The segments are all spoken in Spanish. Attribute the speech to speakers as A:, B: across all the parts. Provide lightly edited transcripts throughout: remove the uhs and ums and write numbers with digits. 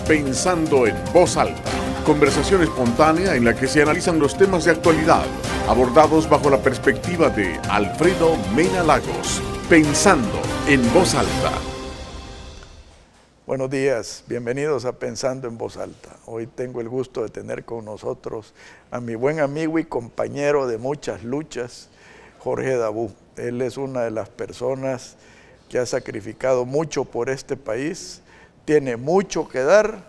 A: Pensando en Voz Alta. Conversación espontánea en la que se analizan los temas de actualidad, abordados bajo la perspectiva de Alfredo Mena Lagos. Pensando en Voz Alta.
B: Buenos días, bienvenidos a Pensando en Voz Alta. Hoy tengo el gusto de tener con nosotros a mi buen amigo y compañero de muchas luchas, Jorge Dabú. Él es una de las personas que ha sacrificado mucho por este país, tiene mucho que dar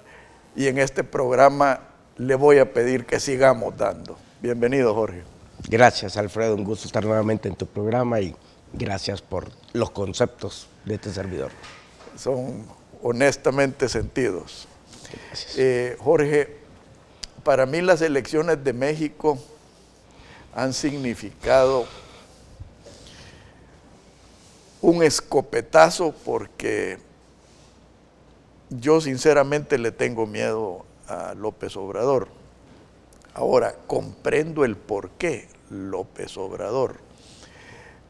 B: y en este programa le voy a pedir que sigamos dando. Bienvenido, Jorge.
C: Gracias, Alfredo, un gusto estar nuevamente en tu programa y gracias por los conceptos de este servidor.
B: Son honestamente sentidos.
C: Gracias.
B: Jorge, para mí las elecciones de México han significado un escopetazo porque yo sinceramente le tengo miedo a López Obrador. Ahora, comprendo el por qué López Obrador.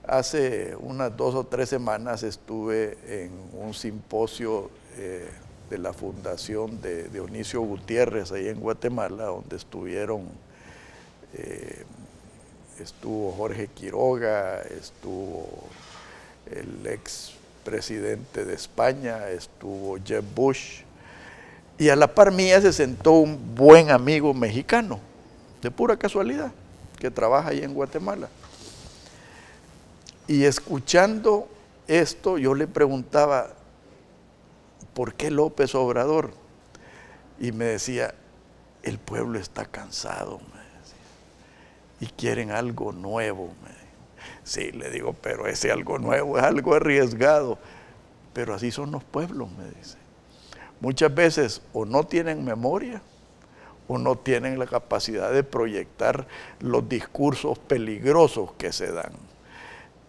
B: Hace unas 2 o 3 semanas estuve en un simposio de la fundación de Dionisio Gutiérrez ahí en Guatemala, donde estuvo Jorge Quiroga, estuvo el ex presidente de España, estuvo Jeb Bush, y a la par mía se sentó un buen amigo mexicano, de pura casualidad, que trabaja ahí en Guatemala. Y escuchando esto, yo le preguntaba, ¿por qué López Obrador? Y me decía, el pueblo está cansado, me decía, y quieren algo nuevo, me decía. Sí, le digo, pero ese algo nuevo es algo arriesgado. Pero así son los pueblos, me dice. Muchas veces o no tienen memoria o no tienen la capacidad de proyectar los discursos peligrosos que se dan.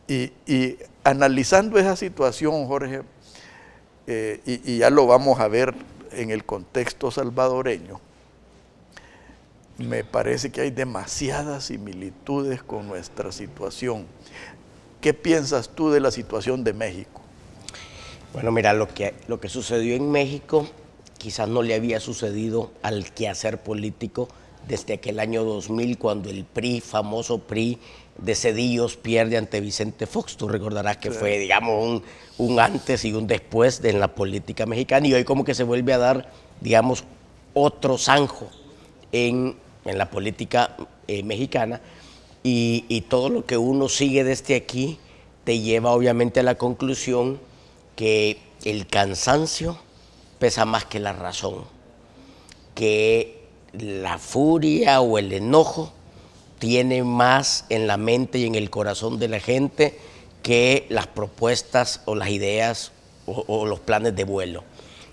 B: Y analizando esa situación, Jorge, y ya lo vamos a ver en el contexto salvadoreño, me parece que hay demasiadas similitudes con nuestra situación. ¿Qué piensas tú de la situación de México?
C: Bueno, mira, lo que sucedió en México quizás no le había sucedido al quehacer político desde aquel año 2000, cuando el PRI, famoso PRI de Cedillos, pierde ante Vicente Fox. Tú recordarás que fue, digamos, un antes y un después en la política mexicana, y hoy como que se vuelve a dar, digamos, otro zanjo en la política mexicana, y todo lo que uno sigue desde aquí te lleva obviamente a la conclusión que el cansancio pesa más que la razón, que la furia o el enojo tiene más en la mente y en el corazón de la gente que las propuestas o las ideas o los planes de vuelo.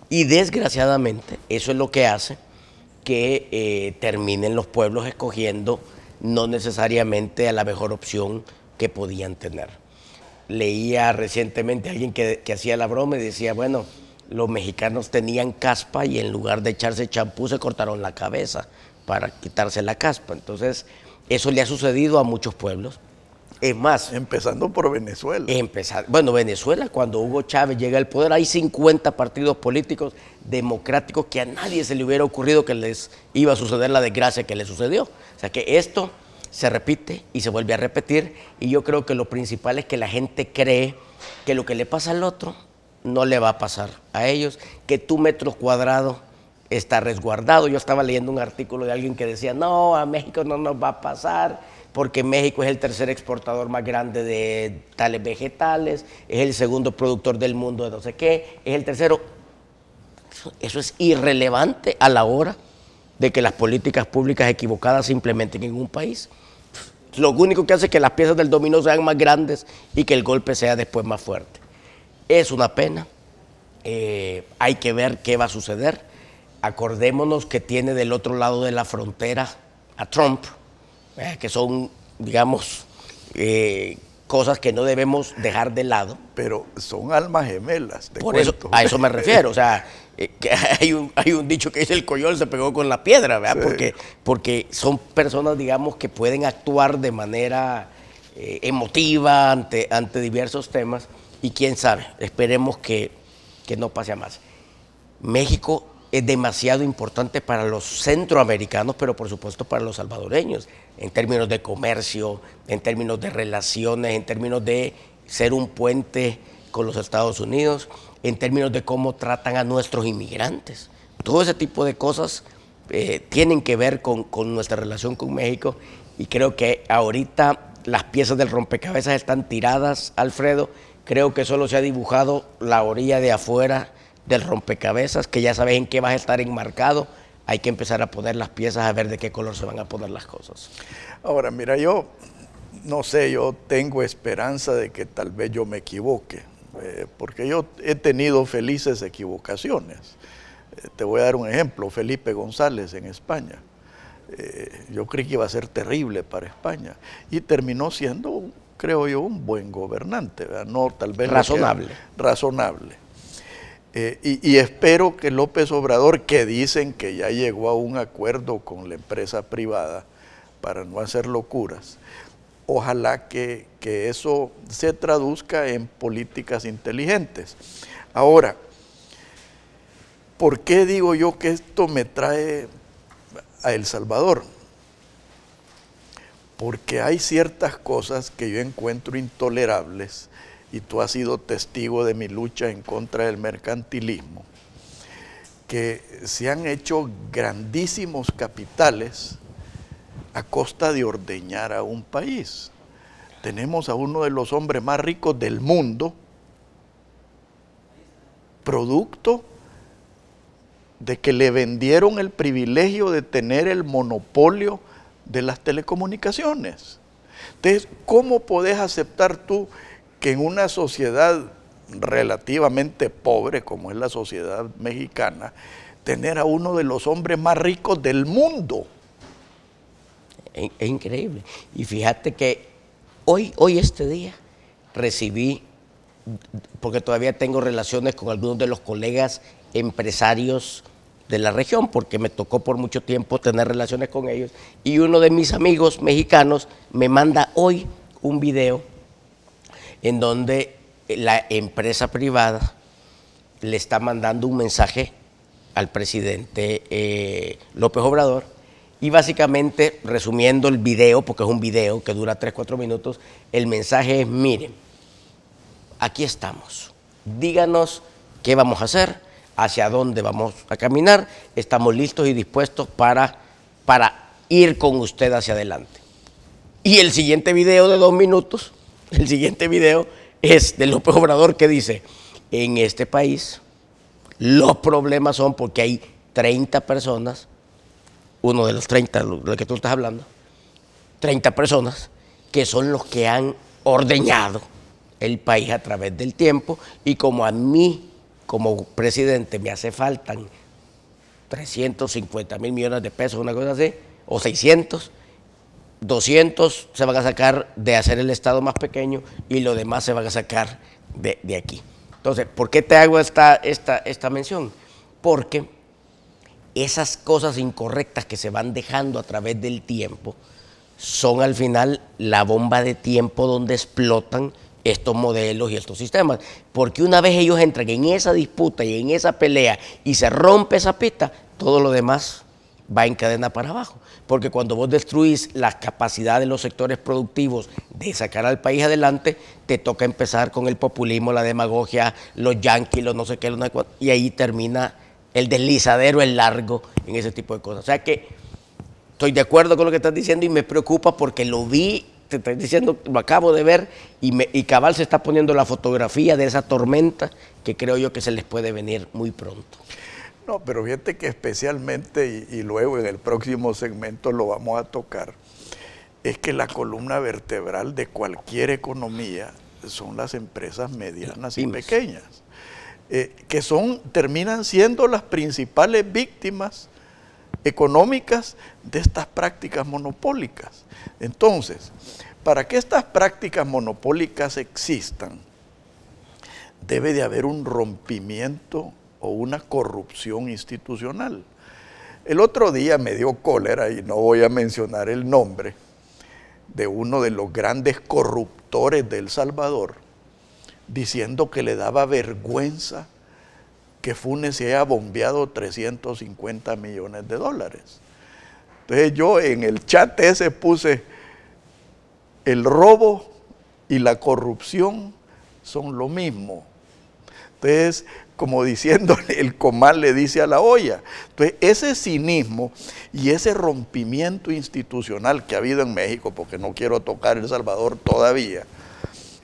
C: Y desgraciadamente eso es lo que hace que terminen los pueblos escogiendo no necesariamente a la mejor opción que podían tener. Leía recientemente a alguien que hacía la broma y decía, bueno, los mexicanos tenían caspa y en lugar de echarse champú se cortaron la cabeza para quitarse la caspa. Entonces, eso le ha sucedido a muchos pueblos. Es más,
B: empezando por Venezuela.
C: Bueno, Venezuela, cuando Hugo Chávez llega al poder, hay 50 partidos políticos democráticos que a nadie se le hubiera ocurrido que les iba a suceder la desgracia que le sucedió. O sea que esto se repite y se vuelve a repetir, y yo creo que lo principal es que la gente cree que lo que le pasa al otro no le va a pasar a ellos, que tu metro cuadrado está resguardado. Yo estaba leyendo un artículo de alguien que decía, no, a México no nos va a pasar, porque México es el tercer exportador más grande de tales vegetales, es el segundo productor del mundo de no sé qué, es el tercero. Eso es irrelevante a la hora de que las políticas públicas equivocadas se implementen en un país. Lo único que hace es que las piezas del dominó sean más grandes y que el golpe sea después más fuerte. Es una pena, hay que ver qué va a suceder. Acordémonos que tiene del otro lado de la frontera a Trump, que son, digamos, cosas que no debemos dejar de lado.
B: Pero son almas gemelas, te
C: Por
B: cuento.
C: eso, a eso me refiero, o sea, que hay un dicho que dice el coyol se pegó con la piedra, ¿verdad? Sí. Porque son personas, digamos, que pueden actuar de manera emotiva ante diversos temas, y quién sabe, esperemos que no pase a más. México es demasiado importante para los centroamericanos, pero por supuesto para los salvadoreños, en términos de comercio, en términos de relaciones, en términos de ser un puente con los Estados Unidos, en términos de cómo tratan a nuestros inmigrantes. Todo ese tipo de cosas tienen que ver con nuestra relación con México, y creo que ahorita las piezas del rompecabezas están tiradas, Alfredo. Creo que solo se ha dibujado la orilla de afuera del rompecabezas, que ya sabes en qué vas a estar enmarcado. Hay que empezar a poner las piezas, a ver de qué color se van a poner las cosas.
B: Ahora, mira, yo no sé, yo tengo esperanza de que tal vez yo me equivoque, porque yo he tenido felices equivocaciones. Te voy a dar un ejemplo: Felipe González en España. Yo creí que iba a ser terrible para España y terminó siendo, creo yo, un buen gobernante, ¿verdad? No, tal vez
C: razonable.
B: Razonable. Y espero que López Obrador, que dicen que ya llegó a un acuerdo con la empresa privada para no hacer locuras, ojalá que eso se traduzca en políticas inteligentes. Ahora, ¿por qué digo yo que esto me trae a El Salvador? Porque hay ciertas cosas que yo encuentro intolerables, y tú has sido testigo de mi lucha en contra del mercantilismo, que se han hecho grandísimos capitales a costa de ordeñar a un país. Tenemos a uno de los hombres más ricos del mundo, producto de que le vendieron el privilegio de tener el monopolio de las telecomunicaciones. Entonces, ¿cómo podés aceptar tú que en una sociedad relativamente pobre, como es la sociedad mexicana, tener a uno de los hombres más ricos del mundo?
C: Es increíble. Y fíjate que hoy este día, recibí, porque todavía tengo relaciones con algunos de los colegas empresarios de la región, porque me tocó por mucho tiempo tener relaciones con ellos, y uno de mis amigos mexicanos me manda hoy un video en donde la empresa privada le está mandando un mensaje al presidente López Obrador, y básicamente, resumiendo el video, porque es un video que dura 3-4 minutos, el mensaje es: miren, aquí estamos, díganos qué vamos a hacer, hacia dónde vamos a caminar, estamos listos y dispuestos para ir con usted hacia adelante. Y el siguiente video de 2 minutos, el siguiente video es de López Obrador, que dice: en este país los problemas son porque hay 30 personas, uno de los 30, lo que tú estás hablando, 30 personas que son los que han ordeñado el país a través del tiempo, y como a mí, como presidente, me hace faltan 350,000 millones de pesos, una cosa así, o 600, 200 se van a sacar de hacer el Estado más pequeño, y lo demás se van a sacar de aquí. Entonces, ¿por qué te hago esta mención? Porque esas cosas incorrectas que se van dejando a través del tiempo son al final la bomba de tiempo donde explotan estos modelos y estos sistemas. Porque una vez ellos entran en esa disputa y en esa pelea y se rompe esa pista, todo lo demás va en cadena para abajo. Porque cuando vos destruís la capacidad de los sectores productivos de sacar al país adelante, te toca empezar con el populismo, la demagogia, los yanquis, los no sé qué, los no sé cuánto, y ahí termina el deslizadero, el largo, en ese tipo de cosas. O sea que estoy de acuerdo con lo que estás diciendo, y me preocupa porque lo vi, te estoy diciendo, lo acabo de ver, y cabal se está poniendo la fotografía de esa tormenta que creo yo que se les puede venir muy pronto.
B: No, pero fíjate que especialmente, y luego en el próximo segmento lo vamos a tocar, es que la columna vertebral de cualquier economía son las empresas medianas y pequeñas, que terminan siendo las principales víctimas económicas de estas prácticas monopólicas. Entonces, para que estas prácticas monopólicas existan, debe de haber un rompimiento o una corrupción institucional. El otro día me dio cólera, y no voy a mencionar el nombre, de uno de los grandes corruptores de El Salvador, diciendo que le daba vergüenza que Funes se haya bombeado 350 millones de dólares. Entonces yo en el chat ese puse: el robo y la corrupción son lo mismo. Entonces, como diciéndole, el comal le dice a la olla. Entonces, ese cinismo y ese rompimiento institucional que ha habido en México, porque no quiero tocar El Salvador todavía,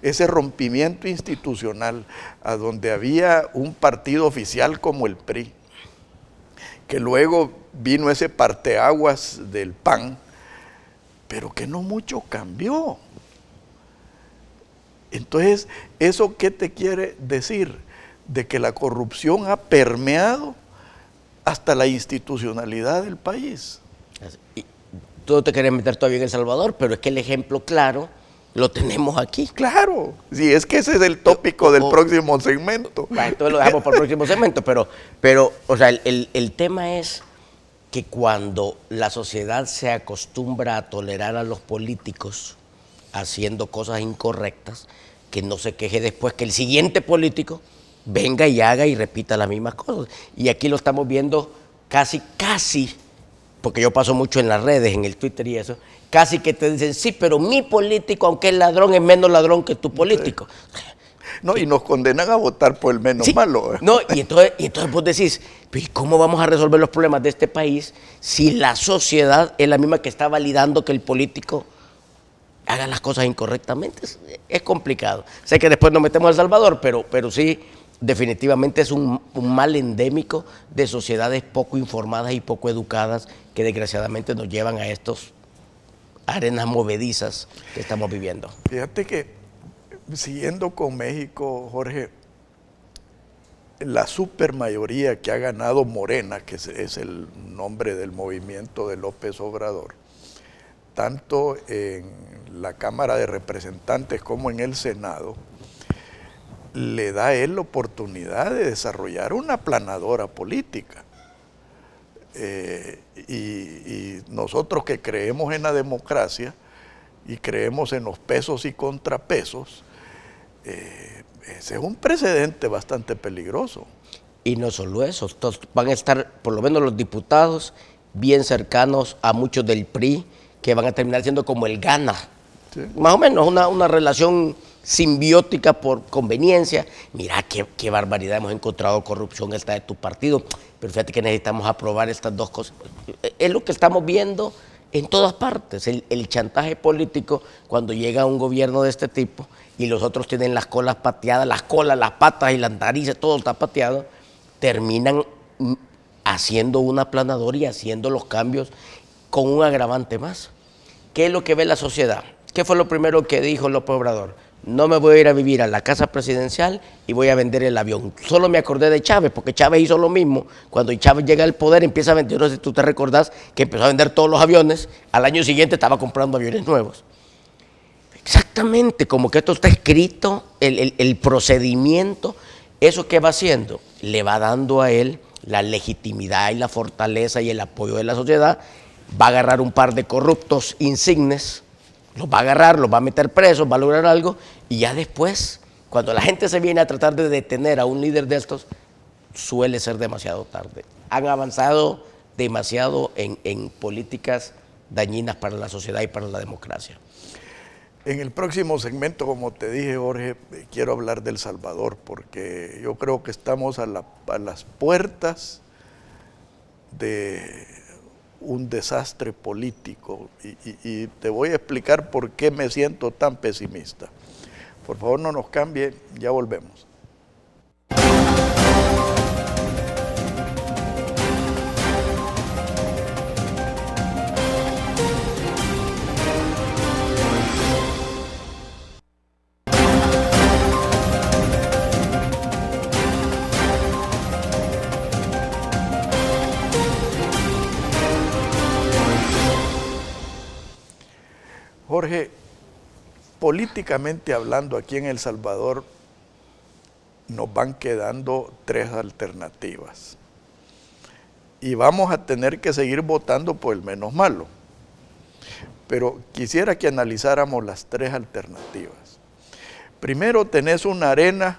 B: ese rompimiento institucional a donde había un partido oficial como el PRI, que luego vino ese parteaguas del PAN, pero que no mucho cambió. Entonces, ¿eso qué te quiere decir? De que la corrupción ha permeado hasta la institucionalidad del país.
C: Y tú no te querés meter todavía en El Salvador, pero es que el ejemplo claro lo tenemos aquí.
B: Claro, sí, es que ese es el tópico del próximo segmento.
C: Entonces lo dejamos para el próximo segmento, pero o sea, el tema es que cuando la sociedad se acostumbra a tolerar a los políticos haciendo cosas incorrectas, que no se queje después que el siguiente político venga y haga y repita las mismas cosas. Y aquí lo estamos viendo casi, porque yo paso mucho en las redes, en el Twitter y eso, casi que te dicen: sí, pero mi político, aunque es ladrón, es menos ladrón que tu político. Sí.
B: No, y nos condenan a votar por el menos malo.
C: No, y entonces vos decís: pero ¿cómo vamos a resolver los problemas de este país si la sociedad es la misma que está validando que el político haga las cosas incorrectamente? Es complicado. Sé que después nos metemos a El Salvador, pero sí, definitivamente es un mal endémico de sociedades poco informadas y poco educadas que desgraciadamente nos llevan a estos arenas movedizas que estamos viviendo.
B: Fíjate que, siguiendo con México, Jorge, la supermayoría que ha ganado Morena, que es el nombre del movimiento de López Obrador, tanto en la Cámara de Representantes como en el Senado, le da a él la oportunidad de desarrollar una aplanadora política. Y nosotros que creemos en la democracia y creemos en los pesos y contrapesos, ese es un precedente bastante peligroso.
C: Y no solo eso, van a estar, por lo menos los diputados, bien cercanos a muchos del PRI, que van a terminar siendo como el gana. Sí. Más o menos una relación simbiótica por conveniencia. Mira qué barbaridad, hemos encontrado corrupción esta de tu partido, pero fíjate que necesitamos aprobar estas dos cosas. Es lo que estamos viendo en todas partes, el chantaje político cuando llega un gobierno de este tipo y los otros tienen las colas pateadas, las colas, las patas y las narices, todo está pateado, terminan haciendo un aplanador y haciendo los cambios con un agravante más. ¿Qué es lo que ve la sociedad? ¿Qué fue lo primero que dijo López Obrador? No me voy a ir a vivir a la casa presidencial y voy a vender el avión. Solo me acordé de Chávez, porque Chávez hizo lo mismo. Cuando Chávez llega al poder, empieza a vender, no sé si tú te recordás, que empezó a vender todos los aviones, al año siguiente estaba comprando aviones nuevos. Exactamente, como que esto está escrito, el procedimiento, ¿eso qué va haciendo? Le va dando a él la legitimidad y la fortaleza y el apoyo de la sociedad, va a agarrar un par de corruptos insignes, los va a agarrar, los va a meter presos, va a lograr algo, y ya después, cuando la gente se viene a tratar de detener a un líder de estos, suele ser demasiado tarde. Han avanzado demasiado en políticas dañinas para la sociedad y para la democracia.
B: En el próximo segmento, como te dije, Jorge, quiero hablar de El Salvador, porque yo creo que estamos a las puertas de un desastre político y te voy a explicar por qué me siento tan pesimista. Por favor, no nos cambie, ya volvemos. Jorge, políticamente hablando, aquí en El Salvador nos van quedando tres alternativas y vamos a tener que seguir votando por el menos malo, pero quisiera que analizáramos las 3 alternativas. Primero, tenés una arena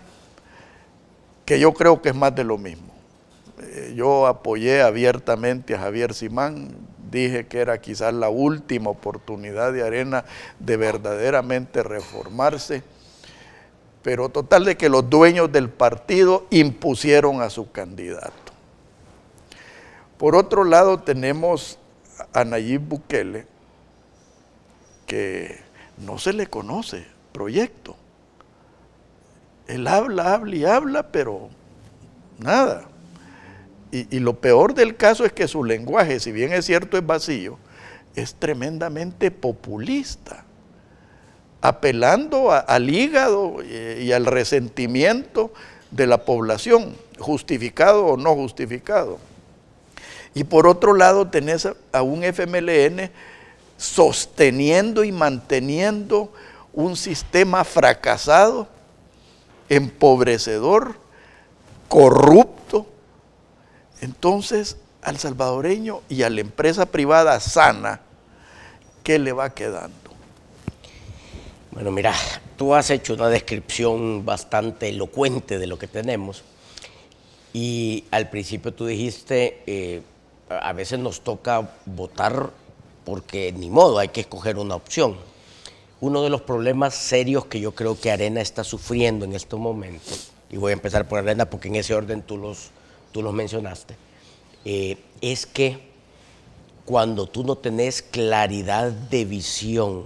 B: que yo creo que es más de lo mismo. Yo apoyé abiertamente a Javier Simán, dije que era quizás la última oportunidad de Arena de verdaderamente reformarse, pero total de que los dueños del partido impusieron a su candidato. Por otro lado tenemos a Nayib Bukele, que no se le conoce proyecto. Él habla y habla, pero nada. Y lo peor del caso es que su lenguaje, si bien es cierto es vacío, es tremendamente populista, apelando al hígado y al resentimiento de la población, justificado o no justificado. Y por otro lado tenés a un FMLN sosteniendo y manteniendo un sistema fracasado, empobrecedor, corrupto. Entonces, al salvadoreño y a la empresa privada sana, ¿qué le va quedando?
C: Bueno, mira, tú has hecho una descripción bastante elocuente de lo que tenemos y al principio tú dijiste, a veces nos toca votar porque ni modo, hay que escoger una opción. Uno de los problemas serios que yo creo que Arena está sufriendo en estos momentos, y voy a empezar por Arena porque en ese orden tú los mencionaste, es que cuando tú no tenés claridad de visión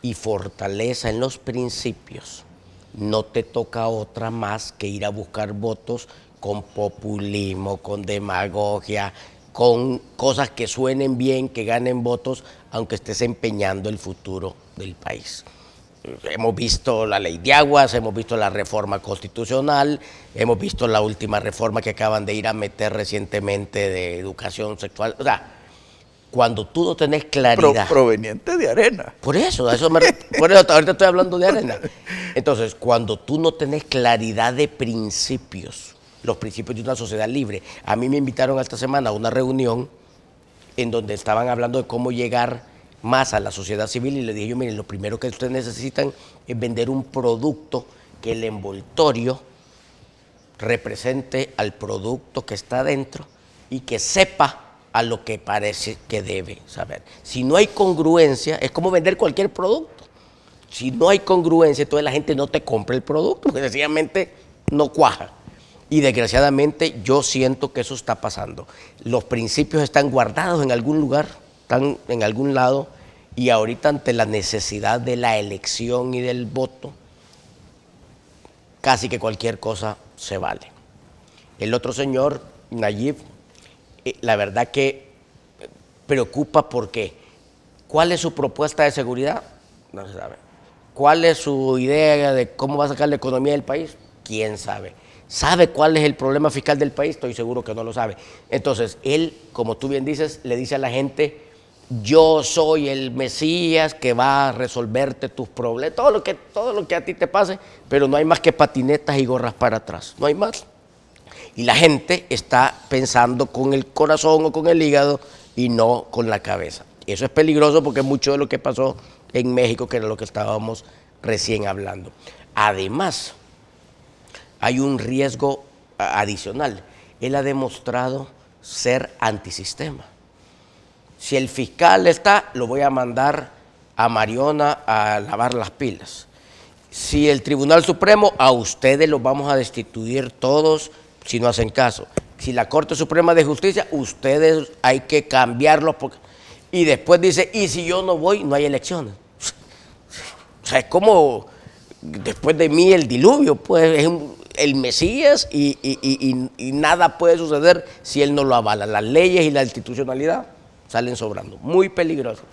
C: y fortaleza en los principios, no te toca otra más que ir a buscar votos con populismo, con demagogia, con cosas que suenen bien, que ganen votos, aunque estés empeñando el futuro del país. Hemos visto la ley de aguas, hemos visto la reforma constitucional, hemos visto la última reforma que acaban de ir a meter recientemente de educación sexual. O sea, cuando tú no tenés claridad...
B: Proveniente de Arena.
C: Por eso ahorita estoy hablando de Arena. Entonces, cuando tú no tenés claridad de principios, los principios de una sociedad libre. A mí me invitaron esta semana a una reunión en donde estaban hablando de cómo llegar más a la sociedad civil y le dije yo, miren, lo primero que ustedes necesitan es vender un producto que el envoltorio represente al producto que está dentro y que sepa a lo que parece que debe saber. Si no hay congruencia, es como vender cualquier producto. Si no hay congruencia, entonces la gente no te compra el producto, porque sencillamente no cuaja. Y desgraciadamente yo siento que eso está pasando. Los principios están guardados en algún lugar, están en algún lado, y ahorita ante la necesidad de la elección y del voto, casi que cualquier cosa se vale. El otro señor, Nayib, la verdad que preocupa porque ¿cuál es su propuesta de seguridad? No se sabe. ¿Cuál es su idea de cómo va a sacar la economía del país? ¿Quién sabe? ¿Sabe cuál es el problema fiscal del país? Estoy seguro que no lo sabe. Entonces, él, como tú bien dices, le dice a la gente, yo soy el Mesías que va a resolverte tus problemas, todo lo que a ti te pase, pero no hay más que patinetas y gorras para atrás, no hay más. Y la gente está pensando con el corazón o con el hígado y no con la cabeza. Eso es peligroso porque es mucho de lo que pasó en México, que era lo que estábamos recién hablando. Además, hay un riesgo adicional. Él ha demostrado ser antisistema. Si el fiscal está, lo voy a mandar a Mariona a lavar las pilas. Si el Tribunal Supremo, a ustedes los vamos a destituir todos si no hacen caso. Si la Corte Suprema de Justicia, ustedes hay que cambiarlos. Y después dice, y si yo no voy, no hay elecciones. O sea, es como después de mí el diluvio, pues es el Mesías y nada puede suceder si él no lo avala. Las leyes y la institucionalidad salen sobrando. Muy peligroso.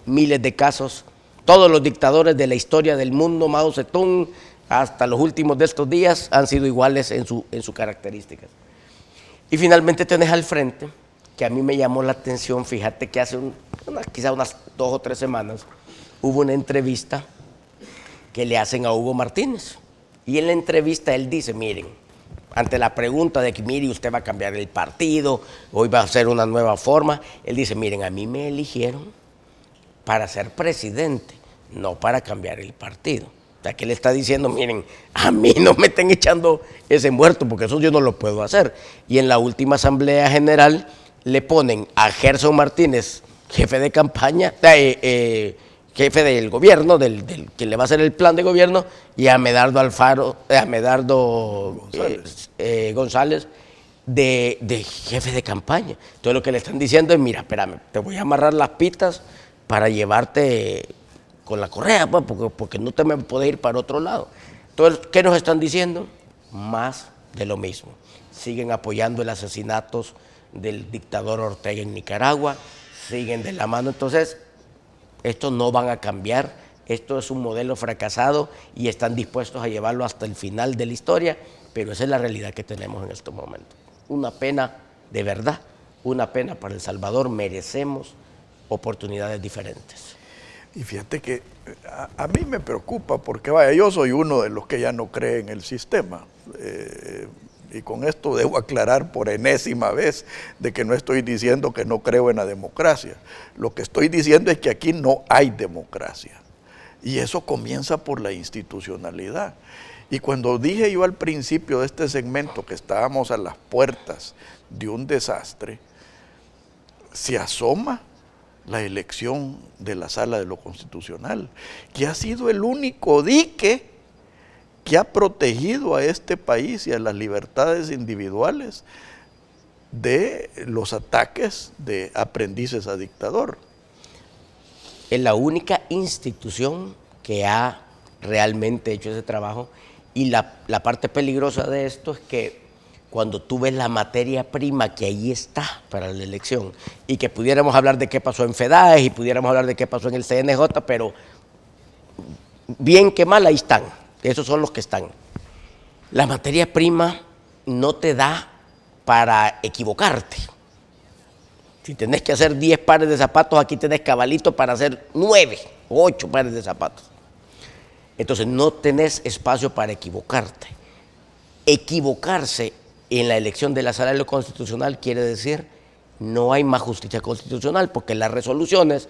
C: Miles de casos, todos los dictadores de la historia del mundo, Mao Zedong, hasta los últimos de estos días, han sido iguales en sus características. Y finalmente tenés al frente, que a mí me llamó la atención, fíjate que hace quizá unas 2 o 3 semanas, hubo una entrevista que le hacen a Hugo Martínez. Y en la entrevista él dice, miren, ante la pregunta de que, mire, usted va a cambiar el partido, hoy va a ser una nueva forma, él dice, miren, a mí me eligieron para ser presidente, no para cambiar el partido. O sea, que le está diciendo, miren, a mí no me estén echando ese muerto, porque eso yo no lo puedo hacer. Y en la última Asamblea General le ponen a Gerson Martínez, jefe de campaña, jefe del gobierno, que le va a hacer el plan de gobierno, y a Medardo González de jefe de campaña. Entonces lo que le están diciendo es, mira, espérame, te voy a amarrar las pitas para llevarte con la correa, pues, porque no te me puedes ir para otro lado. Entonces, ¿qué nos están diciendo? Más de lo mismo. Siguen apoyando el asesinato del dictador Ortega en Nicaragua, siguen de la mano. Entonces, estos no van a cambiar, esto es un modelo fracasado y están dispuestos a llevarlo hasta el final de la historia, pero esa es la realidad que tenemos en estos momentos. Una pena, de verdad, una pena para El Salvador. Merecemos oportunidades diferentes.
B: Y fíjate que a mí me preocupa porque, vaya, yo soy uno de los que ya no cree en el sistema. Y con esto debo aclarar por enésima vez de que no estoy diciendo que no creo en la democracia. Lo que estoy diciendo es que aquí no hay democracia. Y eso comienza por la institucionalidad. Y cuando dije yo al principio de este segmento que estábamos a las puertas de un desastre, se asoma la elección de la Sala de lo Constitucional, que ha sido el único dique que ha protegido a este país y a las libertades individuales de los ataques de aprendices a dictador.
C: Es la única institución que ha realmente hecho ese trabajo, y la parte peligrosa de esto es que cuando tú ves la materia prima que ahí está para la elección, y que pudiéramos hablar de qué pasó en FEDAES y pudiéramos hablar de qué pasó en el CNJ, pero bien que mal ahí están, esos son los que están. La materia prima no te da para equivocarte. Si tenés que hacer 10 pares de zapatos, aquí tenés cabalito para hacer 9 o 8 pares de zapatos. Entonces no tenés espacio para equivocarte. Equivocarse en la elección de la Sala de lo Constitucional quiere decir no hay más justicia constitucional, porque las resoluciones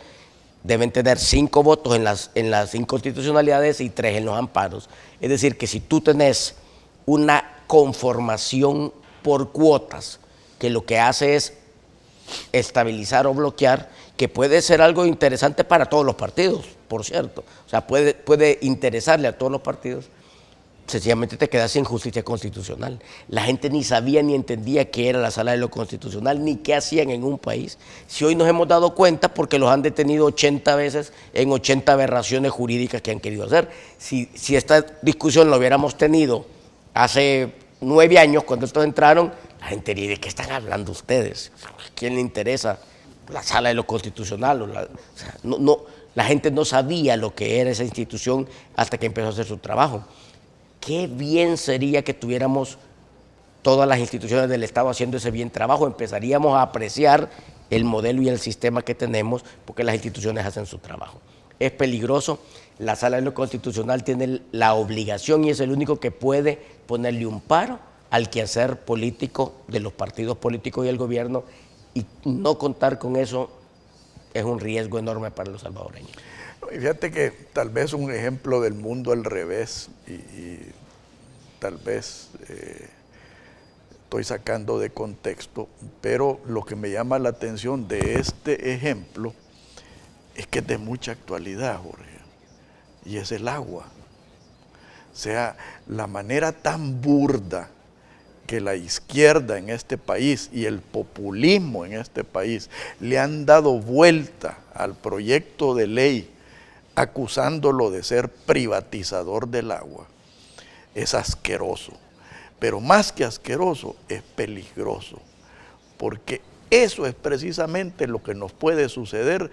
C: deben tener 5 votos en las inconstitucionalidades y 3 en los amparos. Es decir, que si tú tenés una conformación por cuotas, que lo que hace es estabilizar o bloquear, que puede ser algo interesante para todos los partidos, por cierto. O sea, puede interesarle a todos los partidos. Sencillamente te quedas sin justicia constitucional. La gente ni sabía ni entendía qué era la Sala de lo Constitucional, ni qué hacían en un país. Si hoy nos hemos dado cuenta, porque los han detenido 80 veces en 80 aberraciones jurídicas que han querido hacer. Si esta discusión la hubiéramos tenido hace 9 años, cuando estos entraron, la gente diría, ¿de qué están hablando ustedes? ¿A quién le interesa la Sala de lo Constitucional? La gente no sabía lo que era esa institución hasta que empezó a hacer su trabajo. Qué bien sería que tuviéramos todas las instituciones del Estado haciendo ese bien trabajo. Empezaríamos a apreciar el modelo y el sistema que tenemos, porque las instituciones hacen su trabajo. Es peligroso. La Sala de lo Constitucional tiene la obligación y es el único que puede ponerle un paro al quehacer político de los partidos políticos y el gobierno, y no contar con eso es un riesgo enorme para los salvadoreños.
B: Y fíjate que tal vez un ejemplo del mundo al revés, y tal vez estoy sacando de contexto, pero lo que me llama la atención de este ejemplo es que es de mucha actualidad, Jorge, y es el agua. O sea, la manera tan burda que la izquierda en este país y el populismo en este país le han dado vuelta al proyecto de ley acusándolo de ser privatizador del agua, es asqueroso. Pero más que asqueroso, es peligroso, porque eso es precisamente lo que nos puede suceder,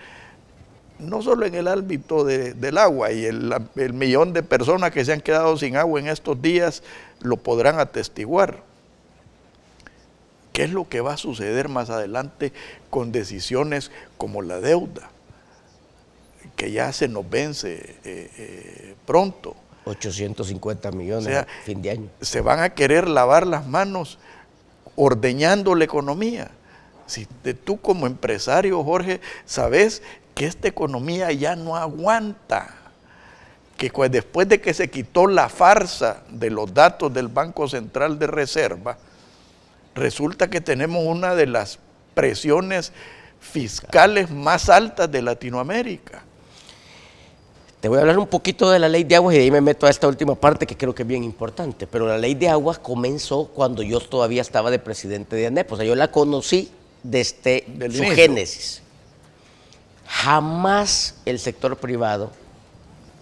B: no solo en el ámbito del agua, y el millón de personas que se han quedado sin agua en estos días lo podrán atestiguar. ¿Qué es lo que va a suceder más adelante con decisiones como la deuda, que ya se nos vence pronto?
C: 850 millones,
B: O sea,
C: a fin de año.
B: Se van a querer lavar las manos ordeñando la economía. Si tú como empresario, Jorge, sabes que esta economía ya no aguanta, que después de que se quitó la farsa de los datos del Banco Central de Reserva, resulta que tenemos una de las presiones fiscales más altas de Latinoamérica.
C: Te voy a hablar un poquito de la ley de aguas y de ahí me meto a esta última parte que creo que es bien importante. Pero la ley de aguas comenzó cuando yo todavía estaba de presidente de ANEP. O sea, yo la conocí desde su génesis. Jamás el sector privado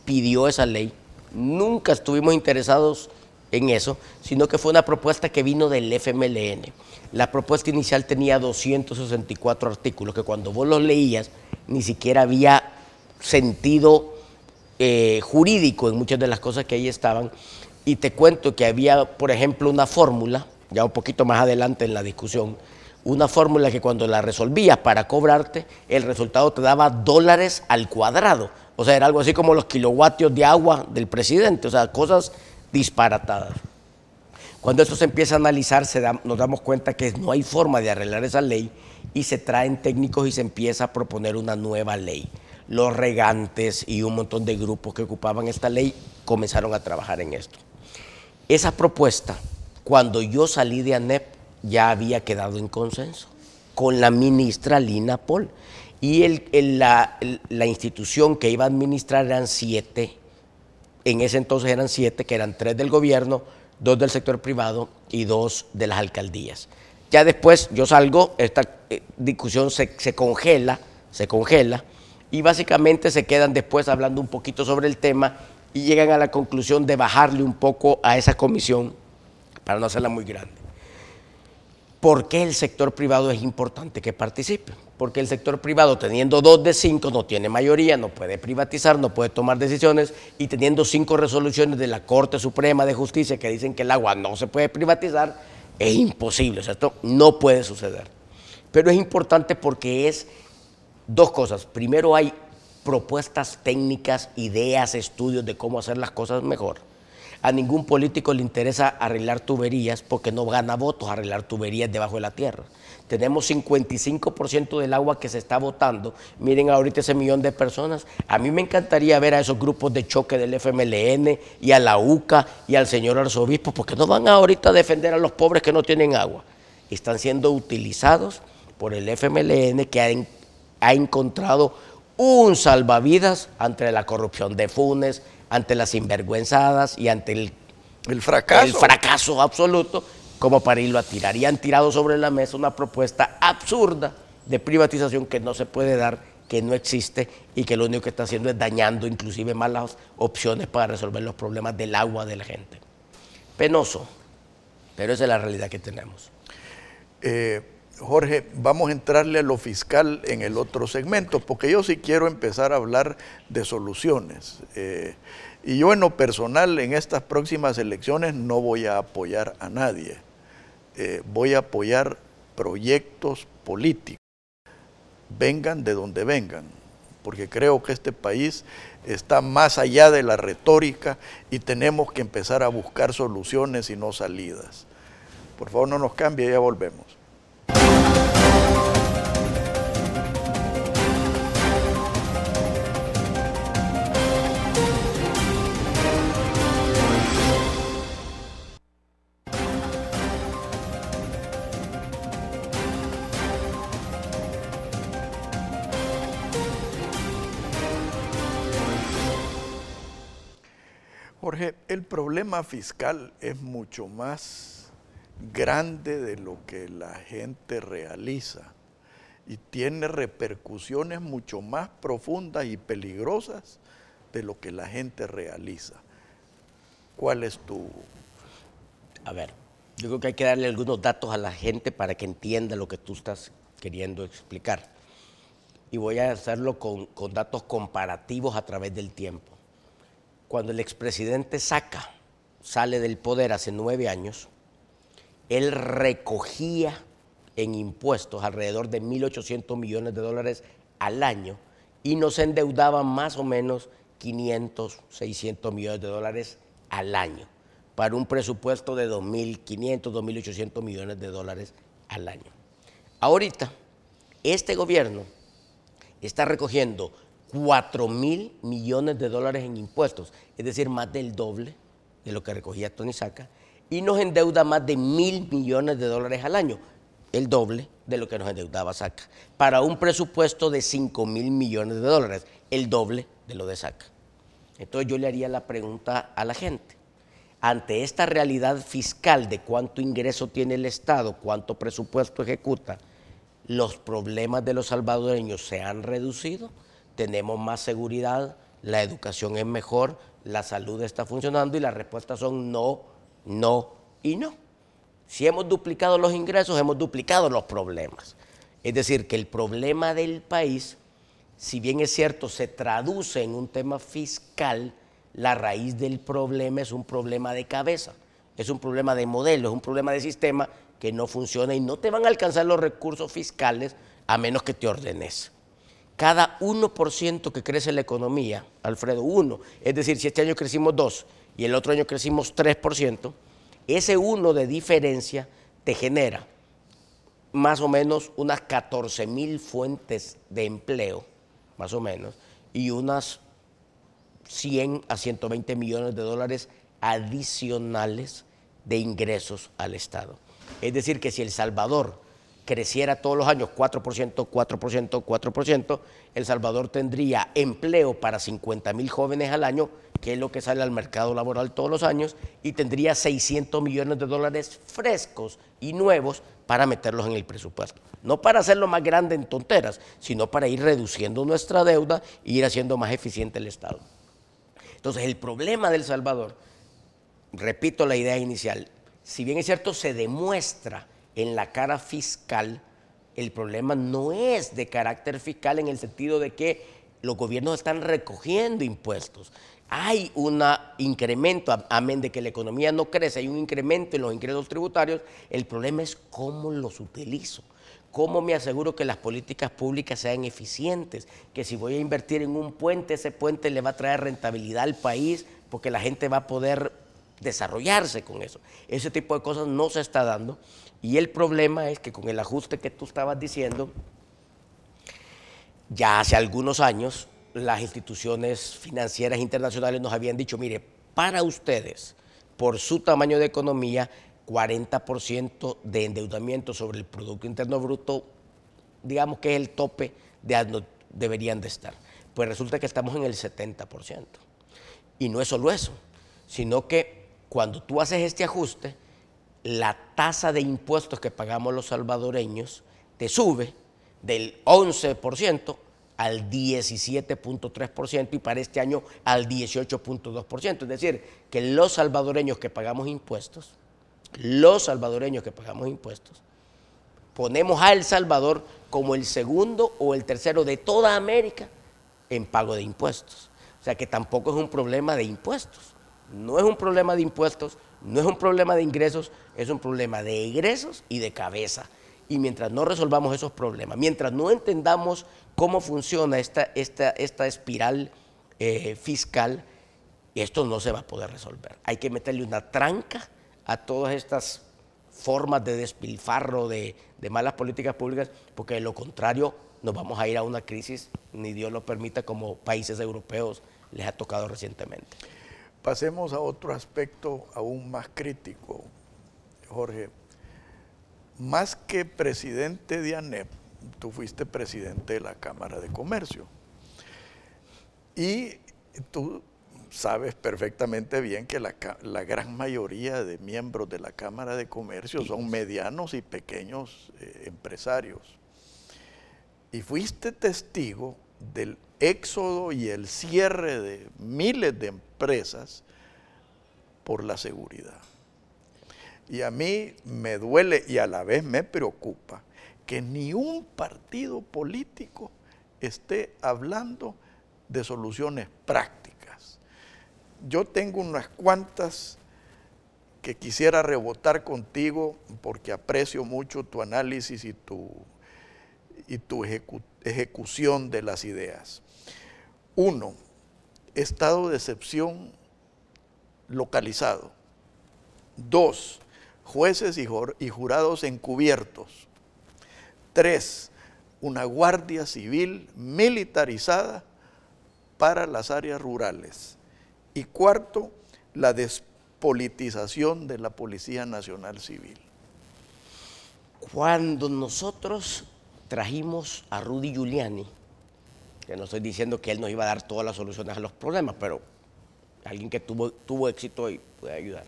C: pidió esa ley. Nunca estuvimos interesados en eso, sino que fue una propuesta que vino del FMLN. La propuesta inicial tenía 264 artículos que cuando vos los leías ni siquiera había sentido jurídico en muchas de las cosas que ahí estaban. Y te cuento que había, por ejemplo, una fórmula, ya un poquito más adelante en la discusión, una fórmula que cuando la resolvías para cobrarte, el resultado te daba dólares al cuadrado. O sea, era algo así como los kilovatios de agua del presidente, o sea, cosas disparatadas. Cuando esto se empieza a analizar, nos damos cuenta que no hay forma de arreglar esa ley y se traen técnicos y se empieza a proponer una nueva ley. Los regantes y un montón de grupos que ocupaban esta ley comenzaron a trabajar en esto. Esa propuesta, cuando yo salí de ANEP, ya había quedado en consenso con la ministra Lina Pol. Y la institución que iba a administrar eran 7, en ese entonces eran 7, que eran 3 del gobierno, 2 del sector privado y 2 de las alcaldías. Ya después yo salgo, esta discusión se congela, y básicamente se quedan después hablando un poquito sobre el tema y llegan a la conclusión de bajarle un poco a esa comisión para no hacerla muy grande. ¿Por qué el sector privado es importante que participe? Porque el sector privado, teniendo 2 de 5, no tiene mayoría, no puede privatizar, no puede tomar decisiones, y teniendo 5 resoluciones de la Corte Suprema de Justicia que dicen que el agua no se puede privatizar, es imposible, o sea, esto no puede suceder. Pero es importante porque es 2 cosas. Primero, hay propuestas técnicas, ideas, estudios de cómo hacer las cosas mejor. A ningún político le interesa arreglar tuberías porque no gana votos arreglar tuberías debajo de la tierra. Tenemos 55% del agua que se está botando. Miren ahorita ese 1.000.000 de personas. A mí me encantaría ver a esos grupos de choque del FMLN y a la UCA y al señor arzobispo, porque no van ahorita a defender a los pobres que no tienen agua. Están siendo utilizados por el FMLN que ha encontrado un salvavidas ante la corrupción de Funes, ante las sinvergüenzadas y ante el fracaso absoluto, como para irlo a tirar. Y han tirado sobre la mesa una propuesta absurda de privatización que no se puede dar, que no existe y que lo único que está haciendo es dañando inclusive más las opciones para resolver los problemas del agua de la gente. Penoso, pero esa es la realidad que tenemos.
B: Jorge, vamos a entrarle a lo fiscal en el otro segmento, porque yo sí quiero empezar a hablar de soluciones. Y yo en lo personal, en estas próximas elecciones, no voy a apoyar a nadie. Voy a apoyar proyectos políticos, vengan de donde vengan, porque creo que este país está más allá de la retórica y tenemos que empezar a buscar soluciones y no salidas. Por favor, no nos cambie, ya volvemos. Jorge, el problema fiscal es mucho más grande de lo que la gente realiza y tiene repercusiones mucho más profundas y peligrosas de lo que la gente realiza. ¿Cuál es tu...?
C: A ver, yo creo que hay que darle algunos datos a la gente para que entienda lo que tú estás queriendo explicar. Y voy a hacerlo con datos comparativos a través del tiempo. Cuando el expresidente sale del poder hace 9 años, él recogía en impuestos alrededor de 1.800 millones de dólares al año y nos endeudaban más o menos 500, 600 millones de dólares al año para un presupuesto de 2.500, 2.800 millones de dólares al año. Ahorita, este gobierno está recogiendo 4.000 millones de dólares en impuestos, es decir, más del doble de lo que recogía Tony Saca, y nos endeuda más de 1.000 millones de dólares al año, el doble de lo que nos endeudaba Saca, para un presupuesto de 5.000 millones de dólares, el doble de lo de Saca. Entonces yo le haría la pregunta a la gente, ante esta realidad fiscal de cuánto ingreso tiene el Estado, cuánto presupuesto ejecuta, ¿los problemas de los salvadoreños se han reducido? ¿Tenemos más seguridad? ¿La educación es mejor? ¿La salud está funcionando? Y las respuestas son no, no y no. Si hemos duplicado los ingresos, hemos duplicado los problemas. Es decir, que el problema del país, si bien es cierto, se traduce en un tema fiscal, la raíz del problema es un problema de cabeza, es un problema de modelo, es un problema de sistema que no funciona y no te van a alcanzar los recursos fiscales a menos que te ordenes. Cada 1% que crece la economía, Alfredo, 1, es decir, si este año crecimos 2 y el otro año crecimos 3%, ese 1 de diferencia te genera más o menos unas 14.000 fuentes de empleo, más o menos, y unas 100 a 120 millones de dólares adicionales de ingresos al Estado. Es decir, que si El Salvador creciera todos los años 4%, 4%, 4%, El Salvador tendría empleo para 50.000 jóvenes al año, que es lo que sale al mercado laboral todos los años, y tendría 600 millones de dólares frescos y nuevos para meterlos en el presupuesto. No para hacerlo más grande en tonteras, sino para ir reduciendo nuestra deuda e ir haciendo más eficiente el Estado. Entonces, el problema de El Salvador, repito la idea inicial, si bien es cierto, se demuestra en la cara fiscal, el problema no es de carácter fiscal en el sentido de que los gobiernos están recogiendo impuestos. Hay un incremento, amén de que la economía no crece, hay un incremento en los ingresos tributarios. El problema es cómo los utilizo. ¿Cómo me aseguro que las políticas públicas sean eficientes? Que si voy a invertir en un puente, ese puente le va a traer rentabilidad al país porque la gente va a poder desarrollarse con eso. Ese tipo de cosas no se está dando. Y el problema es que con el ajuste que tú estabas diciendo, ya hace algunos años las instituciones financieras internacionales nos habían dicho, mire, para ustedes, por su tamaño de economía, 40% de endeudamiento sobre el Producto Interno Bruto, digamos que es el tope de donde deberían de estar. Pues resulta que estamos en el 70%. Y no es solo eso, sino que cuando tú haces este ajuste, la tasa de impuestos que pagamos los salvadoreños te sube del 11% al 17.3% y para este año al 18.2%. Es decir, que los salvadoreños que pagamos impuestos, ponemos a El Salvador como el segundo o el tercero de toda América en pago de impuestos. O sea que tampoco es un problema de impuestos. No es un problema de impuestos, no es un problema de ingresos, es un problema de egresos y de cabeza. Y mientras no resolvamos esos problemas, mientras no entendamos cómo funciona esta espiral fiscal, esto no se va a poder resolver. Hay que meterle una tranca a todas estas formas de despilfarro de malas políticas públicas, porque de lo contrario nos vamos a ir a una crisis, ni Dios lo permita, como países europeos les ha tocado recientemente.
B: Pasemos a otro aspecto aún más crítico, Jorge. Más que presidente de ANEP, tú fuiste presidente de la Cámara de Comercio. Y tú sabes perfectamente bien que la gran mayoría de miembros de la Cámara de Comercio son medianos y pequeños empresarios. Y fuiste testigo del éxodo y el cierre de miles de empresas por la seguridad. Y a mí me duele y a la vez me preocupa que ni un partido político esté hablando de soluciones prácticas. Yo tengo unas cuantas que quisiera rebotar contigo porque aprecio mucho tu análisis y tu ejecución de las ideas. 1. Estado de excepción localizado. 2. Jueces y jurados encubiertos. 3. Una guardia civil militarizada para las áreas rurales. Y cuarto, la despolitización de la Policía Nacional Civil.
C: Cuando nosotros trajimos a Rudy Giuliani, que no estoy diciendo que él nos iba a dar todas las soluciones a los problemas, pero alguien que tuvo éxito y puede ayudar.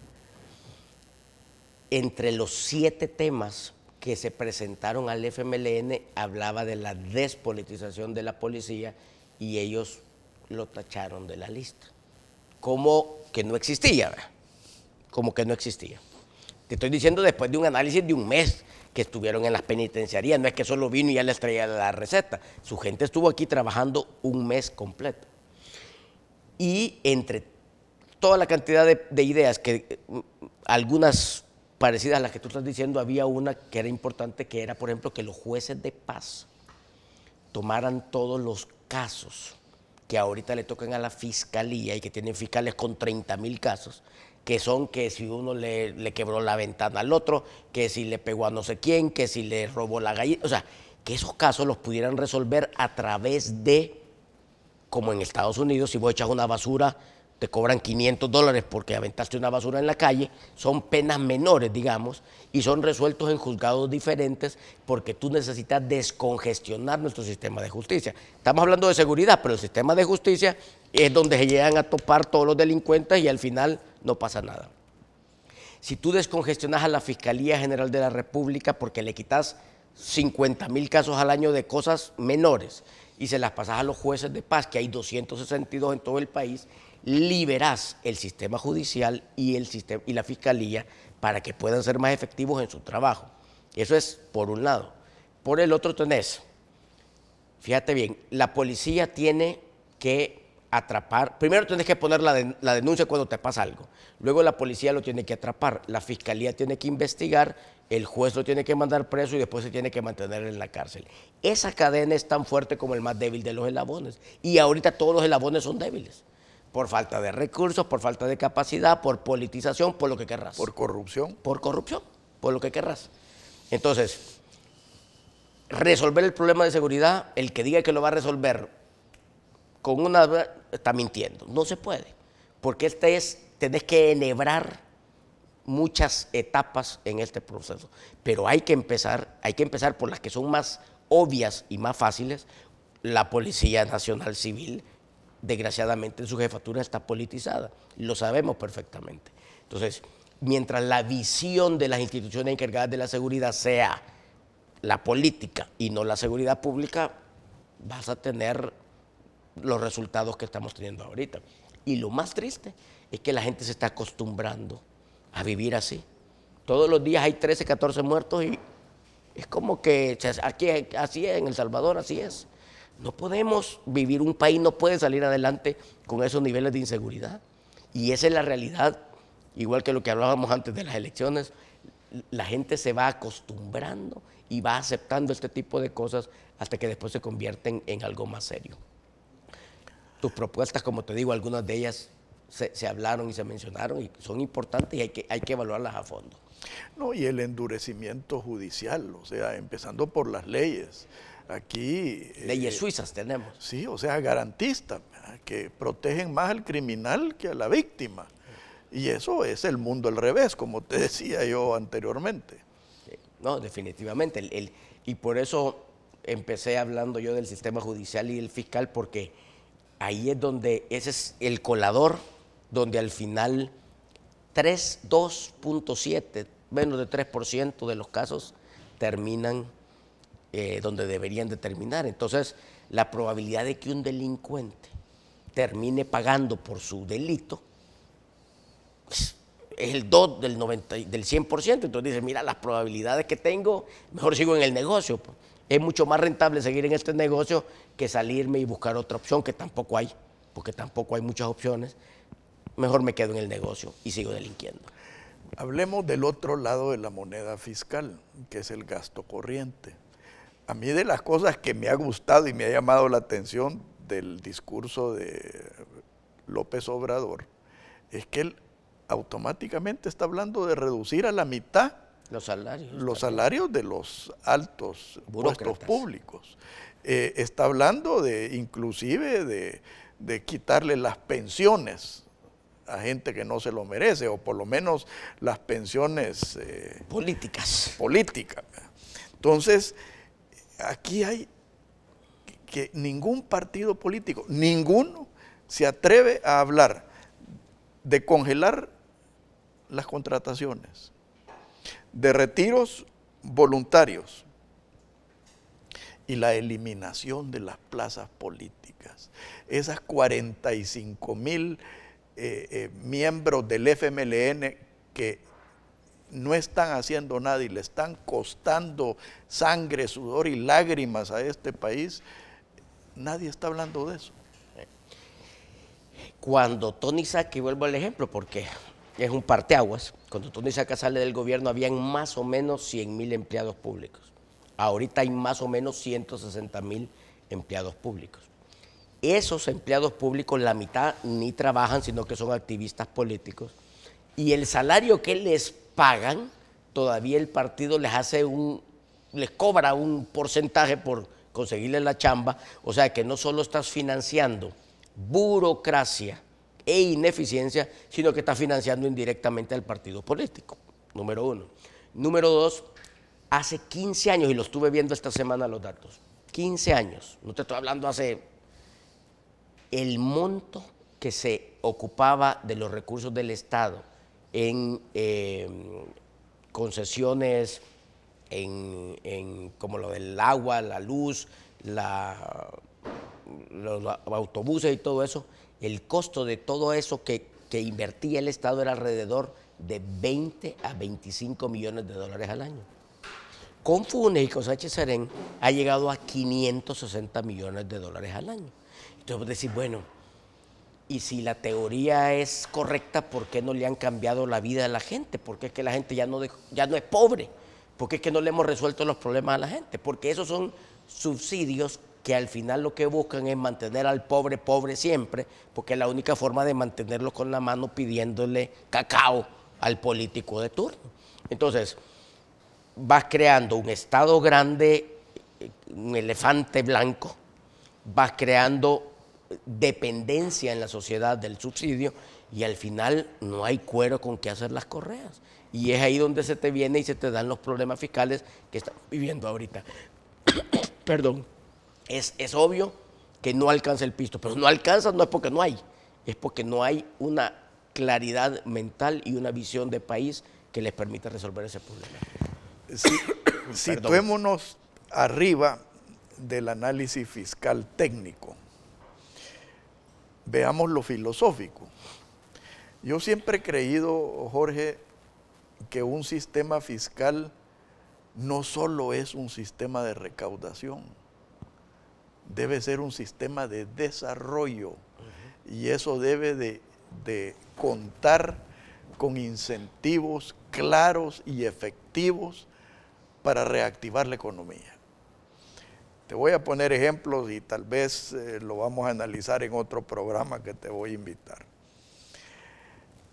C: Entre los 7 temas que se presentaron al FMLN, hablaba de la despolitización de la policía y ellos lo tacharon de la lista. Como que no existía, ¿verdad? Como que no existía. Te estoy diciendo después de un análisis de un mes que estuvieron en las penitenciarías, no es que solo vino y ya les traía la receta. Su gente estuvo aquí trabajando un mes completo. Y entre toda la cantidad de ideas, que algunas parecidas a las que tú estás diciendo, había una que era importante, que era, por ejemplo, que los jueces de paz tomaran todos los casos que ahorita le tocan a la fiscalía y que tienen fiscales con 30,000 casos, que son que si uno le quebró la ventana al otro, que si le pegó a no sé quién, que si le robó la gallina, o sea, que esos casos los pudieran resolver a través de, como en Estados Unidos, si vos echas una basura, te cobran $500 porque aventaste una basura en la calle, son penas menores, digamos, y son resueltos en juzgados diferentes porque tú necesitas descongestionar nuestro sistema de justicia. Estamos hablando de seguridad, pero el sistema de justicia es donde se llegan a topar todos los delincuentes y al final no pasa nada. Si tú descongestionas a la Fiscalía General de la República porque le quitas 50,000 casos al año de cosas menores y se las pasas a los jueces de paz, que hay 262 en todo el país, liberás el sistema judicial y la fiscalía para que puedan ser más efectivos en su trabajo. Eso es por un lado. Por el otro tenés, fíjate bien, la policía tiene que atrapar, primero tienes que poner la denuncia cuando te pasa algo, luego la policía lo tiene que atrapar, la fiscalía tiene que investigar, el juez lo tiene que mandar preso y después se tiene que mantener en la cárcel. Esa cadena es tan fuerte como el más débil de los eslabones y ahorita todos los eslabones son débiles. Por falta de recursos, por falta de capacidad, por politización, por lo que querrás.
B: Por corrupción.
C: Por corrupción, por lo que querrás. Entonces, resolver el problema de seguridad, el que diga que lo va a resolver con una, está mintiendo. No se puede, porque tenés que enhebrar muchas etapas en este proceso. Pero hay que empezar por las que son más obvias y más fáciles. La Policía Nacional Civil, desgraciadamente, en su jefatura está politizada, lo sabemos perfectamente. Entonces, mientras la visión de las instituciones encargadas de la seguridad sea la política y no la seguridad pública, vas a tener los resultados que estamos teniendo ahorita. Y lo más triste es que la gente se está acostumbrando a vivir así. Todos los días hay 13, 14 muertos y es como que aquí así es, en El Salvador así es. No podemos vivir, un país no puede salir adelante con esos niveles de inseguridad. Y esa es la realidad, igual que lo que hablábamos antes de las elecciones. La gente se va acostumbrando y va aceptando este tipo de cosas hasta que después se convierten en algo más serio. Tus propuestas, como te digo, algunas de ellas se hablaron y se mencionaron y son importantes y hay que evaluarlas a fondo.
B: No, y el endurecimiento judicial, o sea, empezando por las leyes. Aquí...
C: leyes suizas tenemos.
B: Sí, o sea, garantistas, que protegen más al criminal que a la víctima. Y eso es el mundo al revés, como te decía yo anteriormente.
C: Sí, no, definitivamente. Y por eso empecé hablando yo del sistema judicial y el fiscal, porque ahí es donde, ese es el colador, donde al final 2.7, menos de 3% de los casos terminan donde deberían de terminar. Entonces, la probabilidad de que un delincuente termine pagando por su delito es el 2 del 100%. Entonces dice, mira, las probabilidades que tengo, mejor sigo en el negocio. Es mucho más rentable seguir en este negocio que salirme y buscar otra opción, que tampoco hay, porque tampoco hay muchas opciones. Mejor me quedo en el negocio y sigo delinquiendo.
B: Hablemos del otro lado de la moneda fiscal, que es el gasto corriente. A mí, de las cosas que me ha gustado y me ha llamado la atención del discurso de López Obrador, es que él automáticamente está hablando de reducir a la mitad los salarios de los altos puestos públicos. Está hablando inclusive de quitarle las pensiones a gente que no se lo merece, o por lo menos las pensiones
C: políticas.
B: Entonces, aquí hay que ningún partido político, ninguno se atreve a hablar de congelar las contrataciones, de retiros voluntarios y la eliminación de las plazas políticas. Esas 45,000 miembros del FMLN que no están haciendo nada y le están costando sangre, sudor y lágrimas a este país, nadie está hablando de eso.
C: Cuando Tony Saca, y vuelvo al ejemplo porque es un parteaguas, cuando Tony Saca sale del gobierno habían más o menos 100,000 empleados públicos. Ahorita hay más o menos 160,000 empleados públicos. Esos empleados públicos, la mitad ni trabajan, sino que son activistas políticos. Y el salario que les pagan, todavía el partido les cobra un porcentaje por conseguirles la chamba. O sea que no solo estás financiando burocracia e ineficiencia, sino que estás financiando indirectamente al partido político, número uno. Número dos, hace 15 años, y lo estuve viendo esta semana los datos, 15 años, no te estoy hablando hace... El monto que se ocupaba de los recursos del Estado en concesiones, como lo del agua, la luz, los autobuses y todo eso, el costo de todo eso que invertía el Estado era alrededor de 20 a 25 millones de dólares al año. Con Funes y con Sánchez Serén ha llegado a 560 millones de dólares al año. Entonces vos decís, bueno, y si la teoría es correcta, ¿por qué no le han cambiado la vida a la gente? ¿Por qué es que la gente ya no es pobre? ¿Por qué es que no le hemos resuelto los problemas a la gente? Porque esos son subsidios que al final lo que buscan es mantener al pobre pobre siempre, porque es la única forma de mantenerlo con la mano pidiéndole cacao al político de turno. Entonces, vas creando un Estado grande, un elefante blanco, vas creando dependencia en la sociedad del subsidio y al final no hay cuero con qué hacer las correas. Y es ahí donde se te viene y se te dan los problemas fiscales que estamos viviendo ahorita. Perdón. Es obvio que no alcanza el pisto, pero no alcanza no es porque no hay, es porque no hay una claridad mental y una visión de país que les permita resolver ese problema.
B: Situémonos arriba del análisis fiscal técnico. Veamos lo filosófico. Yo siempre he creído, Jorge, que un sistema fiscal no solo es un sistema de recaudación, debe ser un sistema de desarrollo. Y eso debe de contar con incentivos claros y efectivos para reactivar la economía. Te voy a poner ejemplos y tal vez lo vamos a analizar en otro programa que te voy a invitar.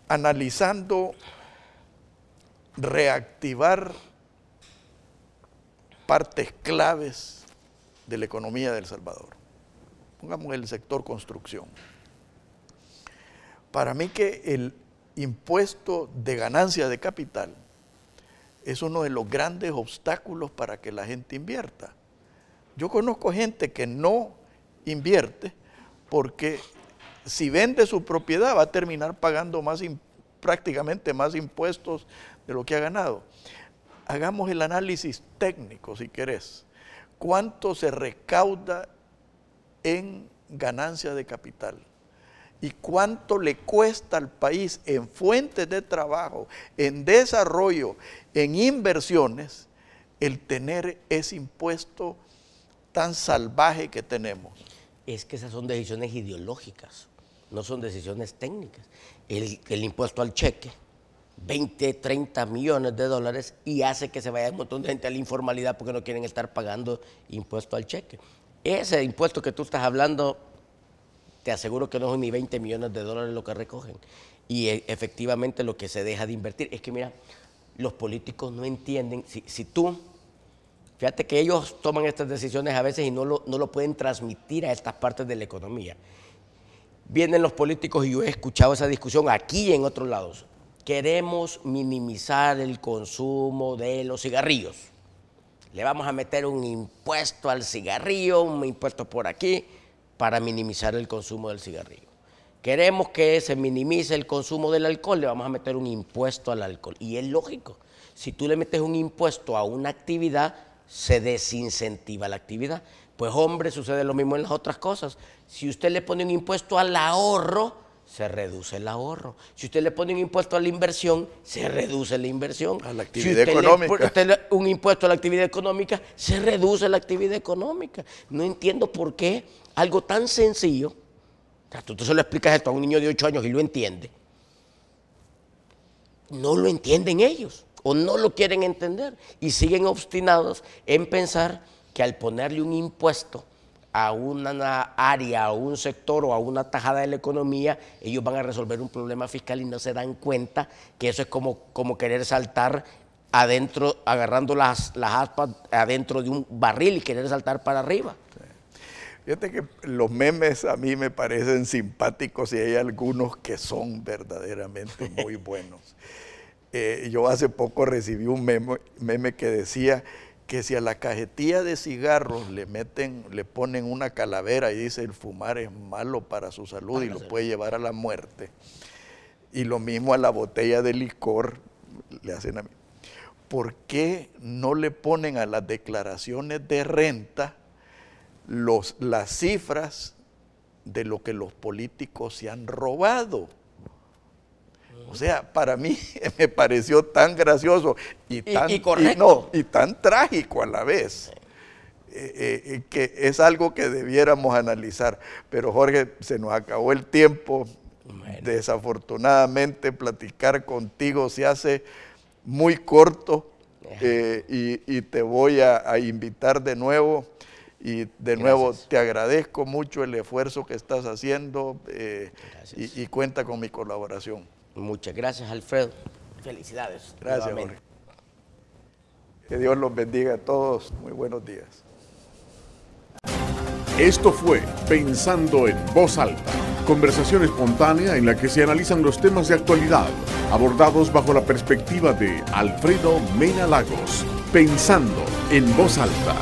B: Analizando reactivar partes claves de la economía de El Salvador. Pongamos el sector construcción. Para mí que el impuesto de ganancia de capital es uno de los grandes obstáculos para que la gente invierta. Yo conozco gente que no invierte porque si vende su propiedad va a terminar pagando prácticamente más impuestos de lo que ha ganado. Hagamos el análisis técnico si querés. ¿Cuánto se recauda en ganancia de capital? ¿Y cuánto le cuesta al país en fuentes de trabajo, en desarrollo, en inversiones, el tener ese impuesto tan salvaje que tenemos?
C: Es que esas son decisiones ideológicas, no son decisiones técnicas. El impuesto al cheque, 20, 30 millones de dólares y hace que se vaya un montón de gente a la informalidad porque no quieren estar pagando impuesto al cheque. Ese impuesto que tú estás hablando, te aseguro que no son ni 20 millones de dólares lo que recogen. Y efectivamente lo que se deja de invertir. Es que mira, los políticos no entienden, si tú, fíjate que ellos toman estas decisiones a veces y no lo pueden transmitir a estas partes de la economía. vienen los políticos, y yo he escuchado esa discusión aquí y en otros lados. Queremos minimizar el consumo de los cigarrillos. Le vamos a meter un impuesto al cigarrillo, un impuesto por aquí, para minimizar el consumo del cigarrillo. Queremos que se minimice el consumo del alcohol, le vamos a meter un impuesto al alcohol. Y es lógico, si tú le metes un impuesto a una actividad, se desincentiva la actividad. Pues hombre, sucede lo mismo en las otras cosas. Si usted le pone un impuesto al ahorro, se reduce el ahorro. Si usted le pone un impuesto a la inversión, se reduce la inversión.
B: A la actividad económica.
C: Si usted un impuesto a la actividad económica, se reduce la actividad económica. No entiendo por qué algo tan sencillo, o sea, tú se lo explicas esto a un niño de 8 años y lo entiende, no lo entienden ellos o no lo quieren entender y siguen obstinados en pensar que al ponerle un impuesto a una área, a un sector o a una tajada de la economía, ellos van a resolver un problema fiscal y no se dan cuenta que eso es como querer saltar adentro, agarrando las aspas adentro de un barril y querer saltar para arriba.
B: Fíjate que los memes a mí me parecen simpáticos y hay algunos que son verdaderamente muy buenos. Yo hace poco recibí un meme que decía que si a la cajetilla de cigarros le ponen una calavera y dice el fumar es malo para su salud y lo puede llevar a la muerte, y lo mismo a la botella de licor le hacen a mí, ¿por qué no le ponen a las declaraciones de renta las cifras de lo que los políticos se han robado? O sea, para mí me pareció tan gracioso y tan trágico a la vez, que es algo que debiéramos analizar. Pero Jorge, se nos acabó el tiempo. Bueno. Desafortunadamente platicar contigo se hace muy corto, y te voy a invitar de nuevo. Y de nuevo te agradezco mucho el esfuerzo que estás haciendo, y cuenta con mi colaboración.
C: Muchas gracias, Alfredo. Felicidades.
B: Gracias, Jorge. Que Dios los bendiga a todos. Muy buenos días.
A: Esto fue Pensando en Voz Alta, conversación espontánea en la que se analizan los temas de actualidad, abordados bajo la perspectiva de Alfredo Mena Lagos. Pensando en Voz Alta.